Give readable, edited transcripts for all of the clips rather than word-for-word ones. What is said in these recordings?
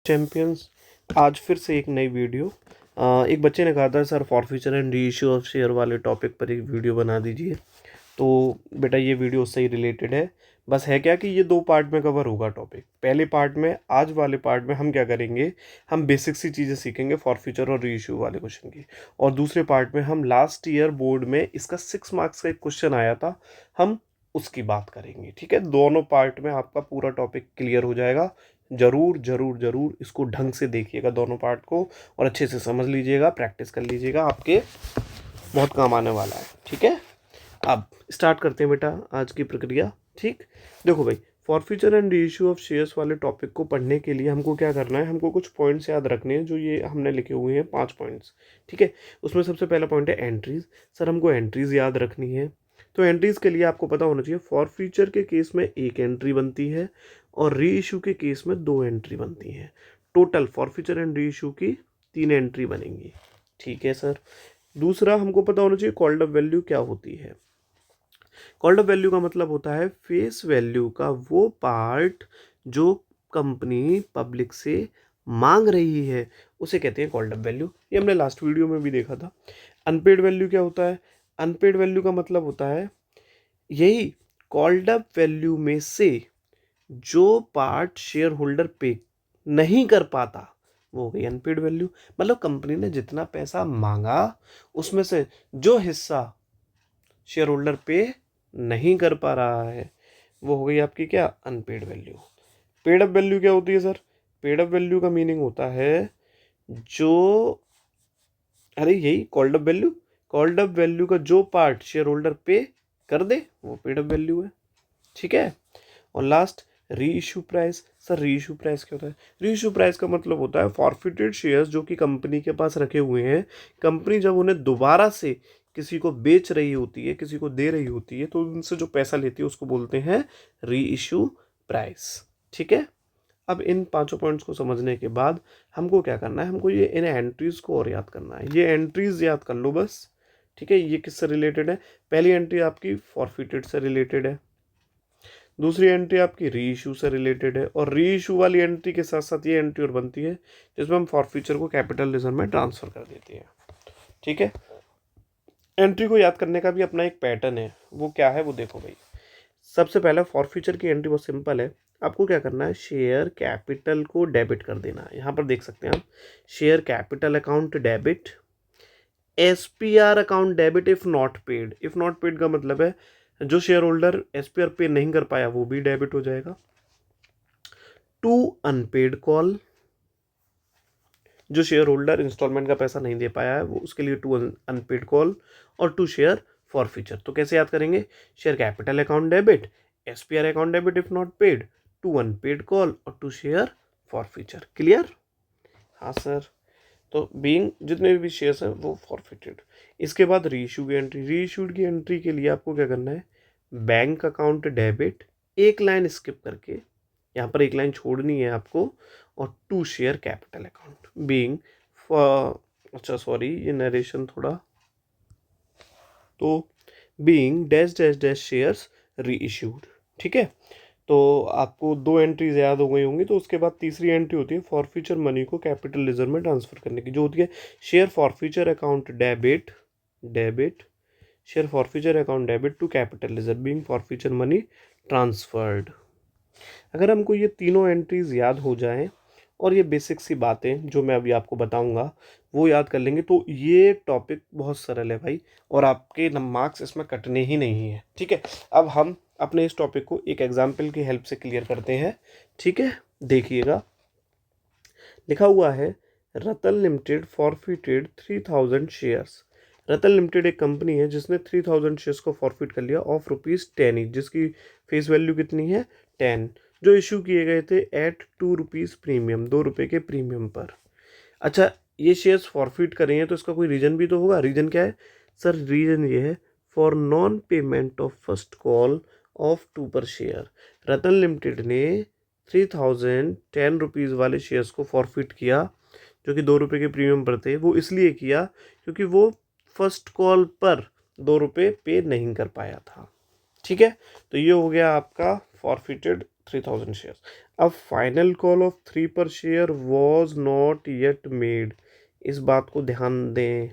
Champions, आज फिर से एक नई वीडियो। एक बच्चे ने कहा था sir forfeiture and re issue of share वाले टॉपिक पर एक वीडियो बना दीजिए। तो बेटा ये वीडियो उससे ही रिलेटेड है। बस है क्या कि ये दो पार्ट में कवर होगा टॉपिक। पहले पार्ट में, आज वाले पार्ट में हम क्या करेंगे, हम बेसिक सी चीज़ें सीखेंगे फॉरफीचर और री इशू वाले क्वेश्चन की। और दूसरे पार्ट में हम लास्ट ईयर बोर्ड में इसका 6 मार्क्स का एक क्वेश्चन आया था, हम उसकी बात करेंगे। ठीक है, दोनों पार्ट में आपका पूरा टॉपिक क्लियर हो जाएगा। जरूर जरूर जरूर इसको ढंग से देखिएगा दोनों पार्ट को, और अच्छे से समझ लीजिएगा, प्रैक्टिस कर लीजिएगा, आपके बहुत काम आने वाला है। ठीक है, अब स्टार्ट करते हैं बेटा आज की प्रक्रिया। ठीक, देखो भाई, forfeiture and issue of shares वाले टॉपिक को पढ़ने के लिए हमको क्या करना है, हमको कुछ पॉइंट्स याद रखने हैं जो ये हमने लिखे हुए हैं, 5 पॉइंट्स। ठीक है, उसमें सबसे पहला पॉइंट है एंट्रीज। सर हमको एंट्रीज याद रखनी है, तो एंट्रीज के लिए आपको पता होना चाहिए फॉरफीचर के केस में एक एंट्री बनती है और री इशू के केस में 2 एंट्री बनती हैं। Total forfeiture and re issue की 3 एंट्री बनेंगी। ठीक है सर, दूसरा हमको पता होना चाहिए कॉल्ड अप वैल्यू क्या होती है। कॉल्ड अप वैल्यू का मतलब होता है फेस वैल्यू का वो पार्ट जो कंपनी पब्लिक से मांग रही है, उसे कहते हैं कॉल्ड अप वैल्यू। ये हमने लास्ट वीडियो में भी देखा था। अनपेड वैल्यू क्या होता है? अनपेड वैल्यू का मतलब होता है यही कॉल्ड अप वैल्यू में से जो पार्ट शेयर होल्डर पे नहीं कर पाता, वो हो गई अनपेड वैल्यू। मतलब कंपनी ने जितना पैसा मांगा उसमें से जो हिस्सा शेयर होल्डर पे नहीं कर पा रहा है, वो हो गई आपकी क्या, unpaid value. Paid up value क्या होती है सर? पेड अप वैल्यू का मीनिंग होता है जो, अरे यही called up value, called up value का जो पार्ट शेयर होल्डर पे कर दे वो पेड अप वैल्यू है। ठीक है, और लास्ट री इशू प्राइस। सर री इशू प्राइस क्या होता है? री इशू प्राइस का मतलब होता है फॉरफिटेड शेयर्स जो कि कंपनी के पास रखे हुए हैं, कंपनी जब उन्हें दोबारा से किसी को बेच रही होती है, किसी को दे रही होती है, तो उनसे जो पैसा लेती है उसको बोलते हैं री इशू प्राइस। ठीक है, अब इन 5 पॉइंट्स को समझने के बाद हमको क्या करना है, हमको ये इन एंट्रीज को और याद करना है। ये एंट्रीज याद कर लो बस। ठीक है, ये किससे रिलेटेड है? पहली एंट्री आपकी फॉरफिटेड से रिलेटेड है, दूसरी एंट्री आपकी री इशू से रिलेटेड है, और री इशू वाली एंट्री के साथ साथ ये एंट्री और बनती है जिसमें हम फॉरफीचर को कैपिटल रिजर्व में ट्रांसफर कर देते हैं। ठीक है, एंट्री को याद करने का भी अपना एक पैटर्न है, वो क्या है वो देखो भाई। सबसे पहले फॉरफीचर की एंट्री बहुत सिंपल है। आपको क्या करना है, शेयर कैपिटल को डेबिट कर देना है। यहाँ पर देख सकते हैं आप, share capital account debit, SPR account debit if not paid. If not paid का मतलब है जो शेयर होल्डर एसपीआर पे नहीं कर पाया वो भी डेबिट हो जाएगा। टू अनपेड कॉल, जो शेयर होल्डर इंस्टॉलमेंट का पैसा नहीं दे पाया है वो, उसके लिए टू अनपेड कॉल, और टू शेयर फॉरफीचर। तो कैसे याद करेंगे, share capital account debit, SPR account debit if not paid, to unpaid call और टू शेयर फॉरफीचर। क्लियर? हाँ सर, तो बीइंग जितने भी शेयर्स हैं वो फॉरफिटेड। इसके बाद री इशू की एंट्री। री इशूड की एंट्री के लिए आपको क्या करना है, बैंक अकाउंट डेबिट, एक लाइन स्किप करके, यहाँ पर एक लाइन छोड़नी है आपको, और to share capital account being, अच्छा सॉरी ये नरेशन थोड़ा, तो being dash dash dash shares re issued. ठीक है, तो आपको 2 एंट्रीज याद हो गई होंगी। तो उसके बाद तीसरी एंट्री होती है फॉरफीचर मनी को कैपिटल रिजर्व में ट्रांसफर करने की, जो होती है share forfeiture account debit, debit share forfeiture account debit to capital reserve being forfeiture money transferred. अगर हमको ये तीनों एंट्रीज याद हो जाएं और ये बेसिक सी बातें जो मैं अभी आपको बताऊंगा वो याद कर लेंगे, तो ये टॉपिक बहुत सरल है भाई, और आपके मार्क्स इसमें कटने ही नहीं है। ठीक है, अब हम अपने इस टॉपिक को एक एग्जाम्पल की हेल्प से क्लियर करते हैं। ठीक है, देखिएगा, लिखा हुआ है रतन लिमिटेड फॉरफिटेड 3000 शेयर्स। रतन लिमिटेड एक कंपनी है जिसने 3000 शेयर्स को फॉरफिट कर लिया ऑफ ₹10 ईच, जिसकी फेस वैल्यू कितनी है, 10, जो इशू किए गए थे एट ₹2 प्रीमियम, ₹2 के प्रीमियम पर। अच्छा, ये शेयर्स फॉरफिट कर रहे हैं तो इसका कोई रीजन भी तो होगा। रीजन क्या है सर? रीजन ये है for non payment of first call of 2 पर शेयर। रतन लिमिटेड ने 3010 वाले शेयर्स को फॉरफिट किया जो कि ₹2 के प्रीमियम पर थे। वो इसलिए किया क्योंकि वो फर्स्ट कॉल पर ₹2 पे नहीं कर पाया था। ठीक है, तो ये हो गया आपका फॉरफिटेड 3000 शेयर्स। अब फाइनल कॉल ऑफ 3 पर share was not yet made, इस बात को ध्यान दें।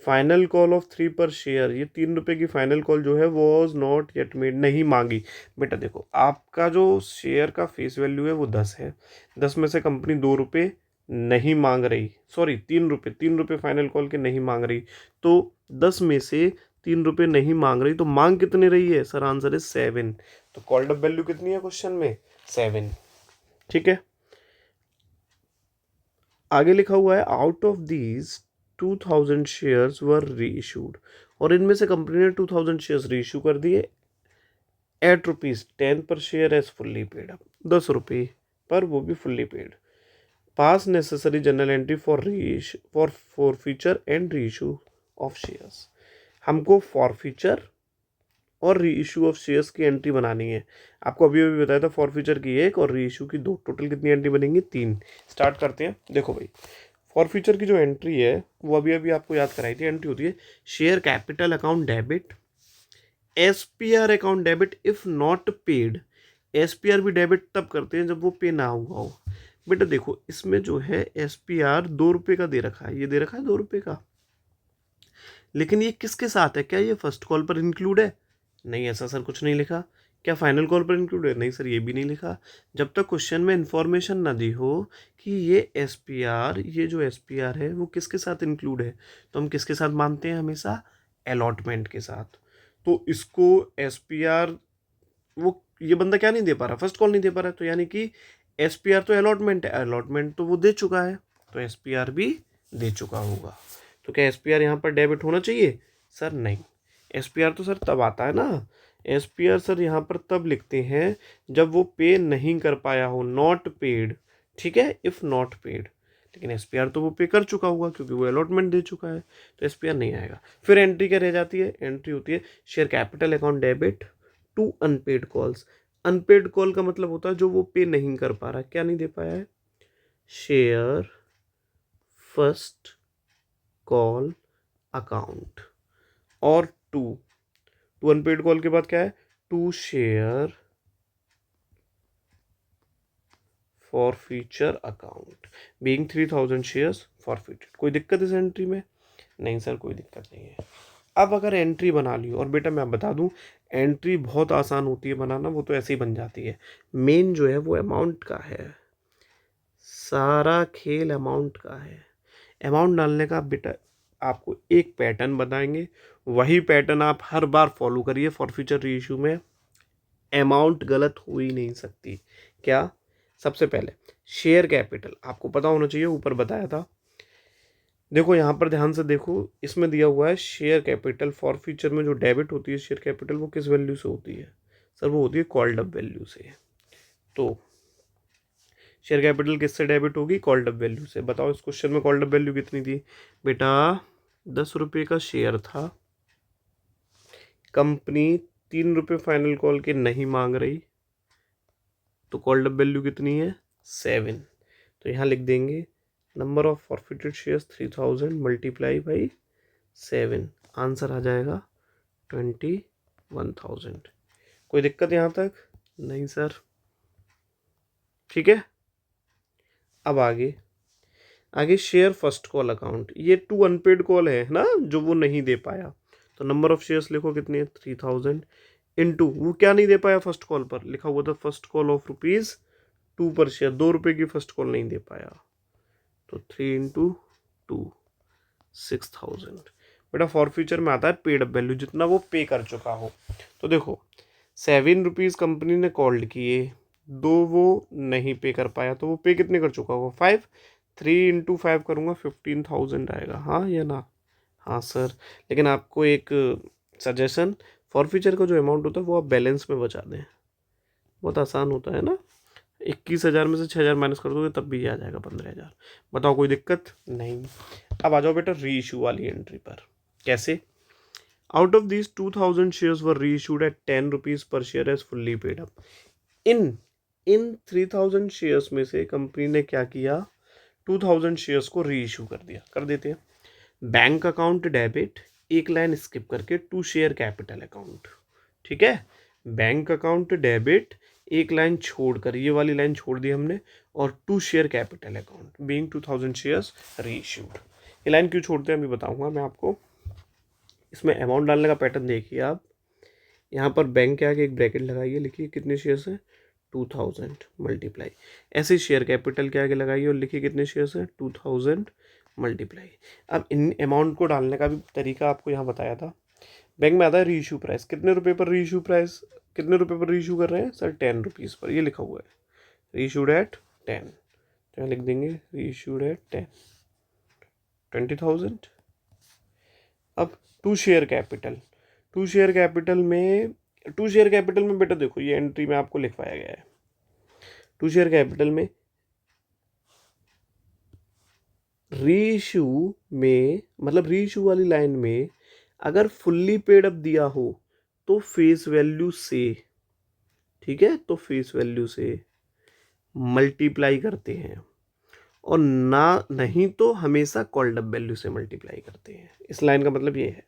फाइनल कॉल ऑफ 3 पर शेयर, ये 3 रुपए की फाइनल कॉल जो है वॉज नॉट येट मेड, नहीं मांगी। बेटा देखो, आपका जो शेयर का फेस वैल्यू है वो 10 है, 10 में से कंपनी 2 रुपये नहीं मांग रही, सॉरी 3 रुपये, 3 रुपये फाइनल कॉल के नहीं मांग रही, तो 10 में से 3 रुपये नहीं मांग रही, तो मांग कितनी रही है सर? आंसर है 7। तो कॉल्ड अप वैल्यू कितनी है क्वेश्चन में? 7। ठीक है, आगे लिखा हुआ है out of these 2000 shares were री इशूड, और इनमें से कंपनी ने 2000 शेयर्स री इशू कर दिए एट ₹10 पर share as fully paid up, 10 रुपये पर, वो भी fully paid. Pass necessary journal entry for forfeiture and re issue of shares, हमको फॉरफीचर और री इशू ऑफ शेयर्स की एंट्री बनानी है। आपको अभी अभी बताया था फॉरफीचर की 1 और री इशू की 2, टोटल कितनी एंट्री बनेंगी? 3। स्टार्ट करते हैं। देखो भाई, फॉरफीचर की जो एंट्री है वो अभी अभी आपको याद कराई थी। एंट्री होती है share capital account debit, SPR account debit if not paid. SPR भी डेबिट तब करते हैं जब वो पे ना हुआ हो। बेटा देखो, इसमें जो है एसपीआर 2 रुपये का दे रखा है, ये दे रखा है 2 रुपये का, लेकिन ये किसके साथ है? क्या ये फर्स्ट कॉल पर इंक्लूड है? नहीं, ऐसा सर कुछ नहीं लिखा। क्या फाइनल कॉल पर इंक्लूड है? नहीं सर, ये भी नहीं लिखा। जब तक क्वेश्चन में इंफॉर्मेशन ना दी हो कि ये एसपीआर, ये जो एसपीआर है वो किसके साथ इंक्लूड है, तो हम किसके साथ मानते हैं? हमेशा अलॉटमेंट के साथ। तो इसको एसपीआर, वो ये बंदा क्या नहीं दे पा रहा? फर्स्ट कॉल नहीं दे पा रहा, तो यानी कि एसपीआर तो अलॉटमेंट है, अलॉटमेंट तो वो दे चुका है, तो एसपीआर भी दे चुका होगा। तो क्या एसपीआर यहाँ पर डेबिट होना चाहिए? सर नहीं, एसपीआर तो सर तब आता है ना, एसपीआर सर यहाँ पर तब लिखते हैं जब वो पे नहीं कर पाया हो, नॉट पेड। ठीक है, इफ नॉट पेड, लेकिन एसपीआर तो वो पे कर चुका होगा क्योंकि वो अलॉटमेंट दे चुका है, तो एसपीआर नहीं आएगा। फिर एंट्री क्या रह जाती है? एंट्री होती है share capital account debit to unpaid calls. Unpaid call का मतलब होता है जो वो पे नहीं कर पा रहा, क्या नहीं दे पाया है? शेयर फर्स्ट कॉल अकाउंट, और टू टू अनपेड कॉल के बाद क्या है? To share forfeiture account being 3000 shares forfeited. कोई दिक्कत इस एंट्री में? नहीं सर, कोई दिक्कत नहीं है। अब अगर एंट्री बना ली, और बेटा मैं बता दूं, एंट्री बहुत आसान होती है बनाना, वो तो ऐसे ही बन जाती है। मेन जो है वो अमाउंट का है, सारा खेल अमाउंट का है। अमाउंट डालने का बेटा आपको एक पैटर्न बताएंगे, वही पैटर्न आप हर बार फॉलो करिए। फॉर फ्यूचर री इशू में अमाउंट गलत हो ही नहीं सकती। क्या? सबसे पहले शेयर कैपिटल आपको पता होना चाहिए, ऊपर बताया था। देखो यहाँ पर ध्यान से देखो, इसमें दिया हुआ है शेयर कैपिटल फॉर फ्यूचर में जो डेबिट होती है शेयर कैपिटल, वो किस वैल्यू से होती है? सर वो होती है कॉल्ड अप वैल्यू से। तो शेयर कैपिटल किससे डेबिट होगी? कॉल्ड अप वैल्यू से। बताओ इस क्वेश्चन में कॉल्ड अप वैल्यू कितनी थी? बेटा 10 रुपये का शेयर था, कंपनी 3 रुपये फाइनल कॉल के नहीं मांग रही, तो कॉल्ड अप वैल्यू कितनी है? 7। तो यहाँ लिख देंगे number of forfeited shares 3000 multiply by 7, answer आ जाएगा 21,000। कोई दिक्कत यहाँ तक? नहीं सर। ठीक है, अब आगे आगे शेयर फर्स्ट कॉल अकाउंट, ये 2 अनपेड कॉल है ना जो वो नहीं दे पाया, तो नंबर ऑफ शेयर्स लिखो कितनी है? 3000 इनटू, वो क्या नहीं दे पाया फर्स्ट कॉल पर? लिखा हुआ था फर्स्ट कॉल ऑफ ₹2 पर शेयर, 2 रुपये की फर्स्ट कॉल नहीं दे पाया, तो 3 इंटू 2 6000। बेटा फॉर फ्यूचर में आता है पेड अप वैल्यू, जितना वो पे कर चुका हो। तो देखो 7 रुपीज़ कंपनी ने कॉल्ड किए, 2 वो नहीं पे कर पाया, तो वो पे कितने कर चुका होगा? 5। 3 इंटू 5 करूँगा 15,000 आएगा, हाँ या ना? हाँ सर। लेकिन आपको एक सजेशन, फॉर फ्यूचर का जो अमाउंट होता है वो आप बैलेंस में बचा दें, बहुत आसान होता है ना। 21,000 में से 6,000 माइनस कर दोगे तब भी आ जाएगा 15,000। बताओ कोई दिक्कत? नहीं। अब आ जाओ बेटा री इशू वाली एंट्री पर। कैसे? Out of these 2000 shares were reissued at 10 rupees per share as fully paid up. इन इन 3000 शेयर्स में से कंपनी ने क्या किया? 2000 शेयर्स को री इशू कर दिया। कर देते हैं बैंक अकाउंट डेबिट, एक लाइन स्किप करके टू शेयर कैपिटल अकाउंट। ठीक है, बैंक अकाउंट डेबिट, एक लाइन छोड़कर, ये वाली लाइन छोड़ दी हमने, और to share capital account being 2000 shares reissued. ये लाइन क्यों छोड़ते हैं अभी बताऊंगा मैं आपको। इसमें अमाउंट डालने का पैटर्न देखिए आप, यहाँ पर बैंक के आगे एक ब्रैकेट लगाइए, लिखिए कितने शेयर्स हैं 2000 मल्टीप्लाई, ऐसे शेयर कैपिटल के आगे लगाइए और लिखिए कितने शेयर्स हैं 2000 मल्टीप्लाई। अब इन अमाउंट को डालने का भी तरीका आपको यहाँ बताया था। बैंक में आता है रीइश्यू प्राइस, कितने रुपए पर रीइश्यू प्राइस, कितने रुपए पर रीइश्यू कर रहे हैं सर 10 रुपीज़ पर, ये लिखा हुआ है रीइश्यूड एट 10, तो यहाँ लिख देंगे रीइश्यूड एट 10 20,000। अब to share capital, to share capital में बेटा देखो ये एंट्री में आपको लिखवाया गया है। टू शेयर कैपिटल में रीइश्यू में, मतलब रीइश्यू वाली लाइन में अगर फुल्ली पेड अप दिया हो तो फेस वैल्यू से, ठीक है, तो फेस वैल्यू से मल्टीप्लाई करते हैं, और ना नहीं तो हमेशा कॉल्ड अप वैल्यू से मल्टीप्लाई करते हैं। इस लाइन का मतलब ये है,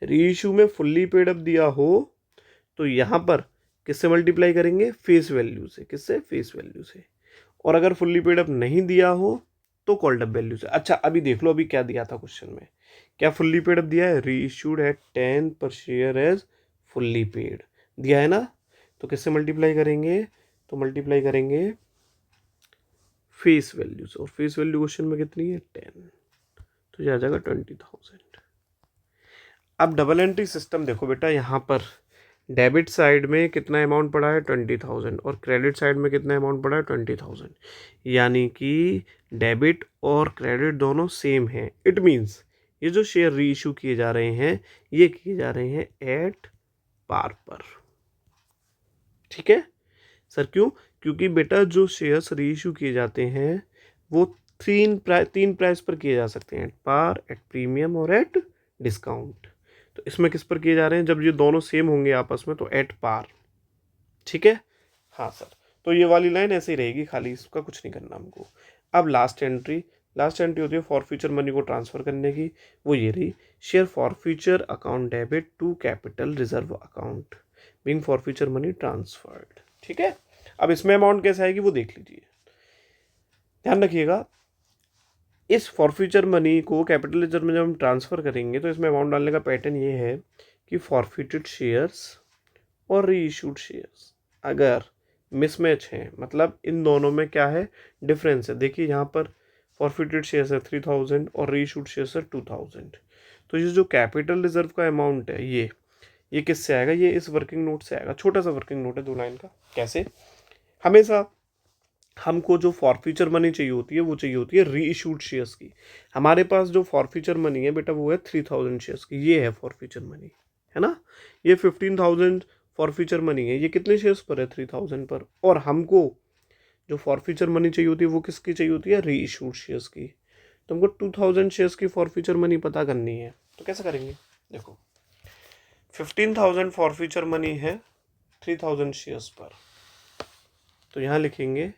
रीइश्यू में फुल्ली पेड अप दिया हो तो यहाँ पर किससे मल्टीप्लाई करेंगे, फेस वैल्यू से, किससे, फेस वैल्यू से, और अगर फुल्ली पेड अप नहीं दिया हो तो कॉल्ड अप वैल्यू से। अच्छा अभी देख लो अभी क्या दिया था क्वेश्चन में, क्या फुल्ली पेड अप दिया है, रीइश्यूड एट 10 पर शेयर एज फुल्ली पेड दिया है ना, तो किससे मल्टीप्लाई करेंगे, तो मल्टीप्लाई करेंगे फेस वैल्यू से, और फेस वैल्यू क्वेश्चन में कितनी है 10, तो ये आ जाएगा 20,000। अब डबल एंट्री सिस्टम देखो बेटा, यहाँ पर डेबिट साइड में कितना अमाउंट पड़ा है 20,000 और क्रेडिट साइड में कितना अमाउंट पड़ा है 20,000, यानी कि डेबिट और क्रेडिट दोनों सेम हैं। इट मीन्स ये जो शेयर री इशू किए जा रहे हैं ये किए जा रहे हैं एट पार पर, ठीक है सर, क्यों, क्योंकि बेटा जो शेयर्स री इशू किए जाते हैं वो तीन प्राइस पर किए जा सकते हैं, एट पार, एट प्रीमियम और एट डिस्काउंट। तो इसमें किस पर किए जा रहे हैं, जब ये दोनों सेम होंगे आपस में तो एट पार, ठीक है, हाँ सर। तो ये वाली लाइन ऐसे ही रहेगी, खाली इसका कुछ नहीं करना हमको। अब लास्ट एंट्री होती है फॉर फ्यूचर मनी को ट्रांसफर करने की, वो ये रही, share forfeiture account debit to capital reserve account being forfeiture money transferred, ठीक है। अब इसमें अमाउंट कैसे आएगी वो देख लीजिए, ध्यान रखिएगा। इस फॉरफ्यूचर मनी को कैपिटल रिजर्व में जब हम ट्रांसफ़र करेंगे तो इसमें अमाउंट डालने का पैटर्न ये है कि फॉरफिटेड शेयर्स और री इशूड शेयर्स अगर मिसमैच हैं, मतलब इन दोनों में क्या है, डिफरेंस है। देखिए यहाँ पर फॉरफिटेड शेयर्स है 3,000 और री इशूड शेयर्स है 2,000, तो ये जो कैपिटल रिजर्व का अमाउंट है ये किससे आएगा, ये इस वर्किंग नोट से आएगा। छोटा सा वर्किंग नोट है 2 लाइन का। कैसे, हमेशा हमको जो फॉरफ्यूचर मनी चाहिए होती है वो चाहिए होती है री इशूड शेयर्स की। हमारे पास जो फॉरफ्यूचर मनी है बेटा वो है 3,000 शेयर्स की, ये है फॉरफ्यूचर मनी, है ना। ये 15,000 फॉरफ्यूचर मनी है, ये कितने शेयर्स पर है 3,000 पर, और हमको जो फॉरफ्यूचर मनी चाहिए होती है वो किसकी चाहिए होती है, री इशूड शेयर्स की। तो हमको 2,000 शेयर्स की फॉरफ्यूचर मनी पता करनी है, तो कैसे करेंगे, देखो 15,000 फॉरफ्यूचर मनी है 3,000 शेयर्स पर, तो यहाँ लिखेंगे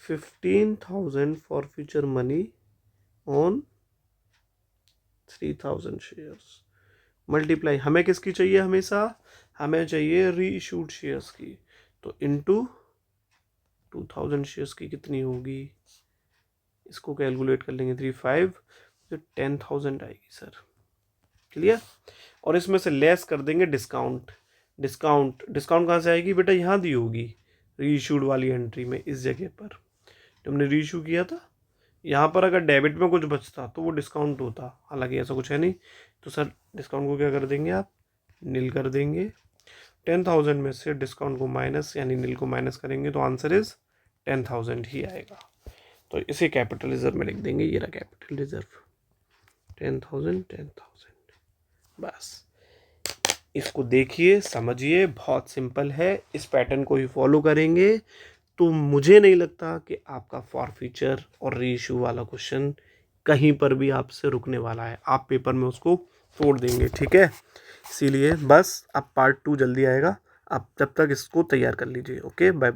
15,000 forfeiture money on 3,000 shares multiply, हमें किसकी चाहिए, हमेशा हमें चाहिए री इशूड शेयर्स की, तो इनटू 2,000 शेयर्स की कितनी होगी, इसको कैलकुलेट कर लेंगे 35, तो 10,000 आएगी सर, क्लियर। और इसमें से लेस कर देंगे डिस्काउंट कहाँ से आएगी बेटा, यहाँ दी होगी री इशूड वाली एंट्री में, इस जगह पर जो हमने री इशू किया था। यहाँ पर अगर डेबिट में कुछ बचता तो वो डिस्काउंट होता, हालांकि ऐसा कुछ है नहीं, तो सर डिस्काउंट को क्या कर देंगे आप, नील कर देंगे। 10,000 में से डिस्काउंट को माइनस यानी नील को माइनस करेंगे तो आंसर इज 10,000 ही आएगा। तो इसे कैपिटल रिजर्व में लिख देंगे, ये रहा कैपिटल रिजर्व 10,000, बस। इसको देखिए समझिए, बहुत सिंपल है, इस पैटर्न को ही फॉलो करेंगे तो मुझे नहीं लगता कि आपका फॉरफ्यूचर और री इशू वाला क्वेश्चन कहीं पर भी आपसे रुकने वाला है, आप पेपर में उसको तोड़ देंगे, ठीक है। इसीलिए बस अब पार्ट 2 जल्दी आएगा, आप जब तक इसको तैयार कर लीजिए। Okay, bye.